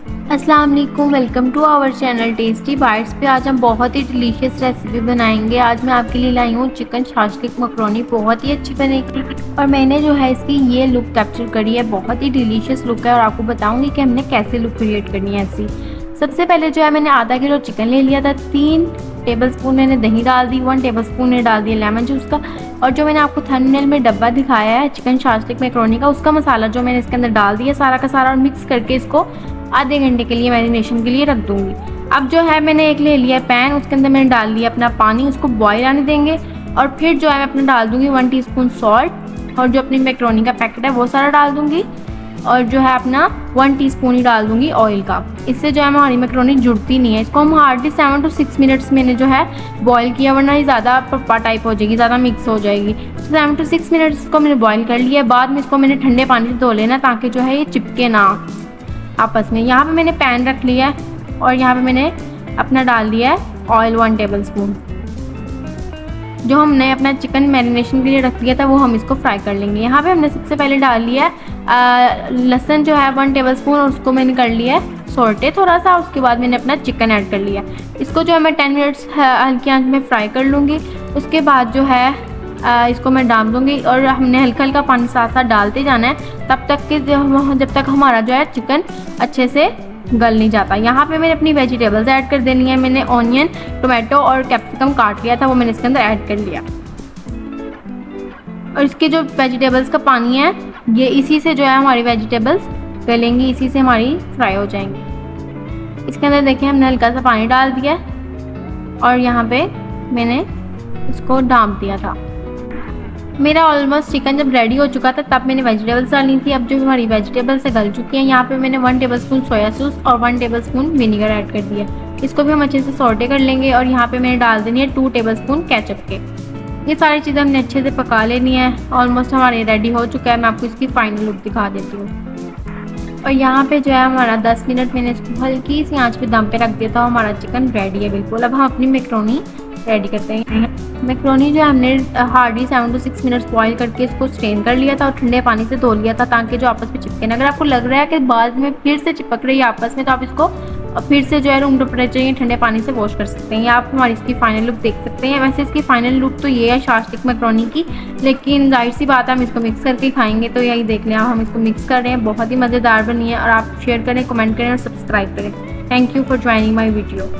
अस्सलाम वालेकुम, welcome to our channel tasty bites पे। आज हम बहुत ही डिलीशियस रेसिपी बनाएंगे। आज मैं आपके लिए लाई हूँ चिकन शाशलिक मकरोनी, बहुत ही अच्छी बनेगी और मैंने जो है इसकी ये लुक कैप्चर करी है। बहुत ही डिलीशियस लुक है और आपको बताऊंगी कि हमने कैसे लुक क्रिएट करनी है ऐसी। सबसे पहले जो है मैंने आधा किलो चिकन ले लिया था, 3 टेबलस्पून मैंने दही डाल दी, 1 टेबलस्पून ने डाल दिया लेमन जूस का, और जो मैंने आपको थंबनेल में डब्बा दिखाया है चिकन शाशलिक मैक्रोनी का, उसका मसाला जो मैंने इसके अंदर डाल दिया सारा का सारा, और मिक्स करके इसको आधे घंटे के लिए मैरिनेशन के लिए रख दूंगी। अब जो है मैंने एक ले लिया पैन, उसके अंदर मैंने डाल लिया अपना पानी, उसको बॉईल आने देंगे और फिर जो है मैं अपना डाल दूंगी 1 टीस्पून सॉल्ट, और जो अपनी मैक्रोनी का पैकेट है वो सारा डाल दूंगी, और जो है अपना 1 टीस्पून ही डाल दूंगी ऑयल का। इससे जो है हमारी मैक्रोनी जुड़ती नहीं है। इसको हम हार्डली 7 to 6 मिनट्स मैंने जो है बॉईल किया, वरना ये ज़्यादा पप्पा टाइप हो जाएगी, ज़्यादा मिक्स हो जाएगी। 7 to 6 मिनट्स इसको मैंने बॉईल कर लिया। बाद में इसको मैंने ठंडे पानी से धो लेना ताकि जो है ये चिपके ना आपस में। यहाँ पे मैंने पैन रख लिया है और यहाँ पे मैंने अपना डाल दिया है ऑयल 1 टेबलस्पून। जो हमने अपना चिकन मैरिनेशन के लिए रख दिया था वो हम इसको फ्राई कर लेंगे। यहाँ पे हमने सबसे पहले डाल लिया है लहसुन जो है 1 टेबलस्पून, और उसको मैंने कर लिया है सॉटे थोड़ा सा। उसके बाद मैंने अपना चिकन ऐड कर लिया। इसको जो है मैं 10 मिनट्स हल्की आंच में फ्राई कर लूँगी। उसके बाद जो है इसको मैं डाल दूँगी और हमने हल्का हल्का पानी साथ साथ डालते जाना है तब तक कि जब तक हमारा जो है चिकन अच्छे से गल नहीं जाता। यहाँ पे मैंने अपनी वेजिटेबल्स ऐड कर देनी है। मैंने ऑनियन, टोमेटो और कैप्सिकम काट लिया था, वो मैंने इसके अंदर ऐड कर लिया। और इसके जो वेजिटेबल्स का पानी है ये इसी से जो है हमारी वेजिटेबल्स गलेंगी, इसी से हमारी फ्राई हो जाएंगी। इसके अंदर देखिए हमने हल्का सा पानी डाल दिया और यहाँ पे मैंने इसको ढाँप दिया था। मेरा ऑलमोस्ट चिकन जब रेडी हो चुका था तब मैंने वेजिटेबल्स डाली थी। अब जो हमारी वेजिटेबल्स से गल चुकी हैं, यहाँ पे मैंने 1 टेबलस्पून सोया सॉस और 1 टेबलस्पून विनेगर ऐड कर दिया। इसको भी हम अच्छे से सॉटे कर लेंगे। और यहाँ पे मैंने डाल देनी है 2 टेबलस्पून केचप के। ये सारी चीज़ें हमने अच्छे से पका लेनी है। ऑलमोस्ट हमारे रेडी हो चुका है। मैं आपको इसकी फाइनल लुक दिखा देती हूँ। और यहाँ पे जो है हमारा 10 मिनट मैंने इसको हल्की सी आँच पे दम पे रख दिया था। हमारा चिकन रेडी है बिल्कुल। अब हम अपनी मैक्रोनी रेडी करते हैं। मैक्रोनी जो हमने हार्डली 7 to 6 मिनट्स बॉईल करके इसको स्ट्रेन कर लिया था और ठंडे पानी से धो लिया था ताकि जो आपस में चिपके ना। अगर आपको लग रहा है कि बाद में फिर से चिपक रही है आपस में, तो आप इसको फिर से जो है रूम टेम्परेचर या ठंडे पानी से वॉश कर सकते हैं, या आप हमारी इसकी फाइनल लुक देख सकते हैं। वैसे इसकी फाइनल लुक तो ये है शाशलिक मैक्रोनी की, लेकिन जाहिर सी बात है हम इसको मिक्स करके खाएंगे, तो यही देख लें आप, हम इसको मिक्स कर रहे हैं। बहुत ही मज़ेदार बनी है और आप शेयर करें, कमेंट करें और सब्सक्राइब करें। Thank you for joining my video.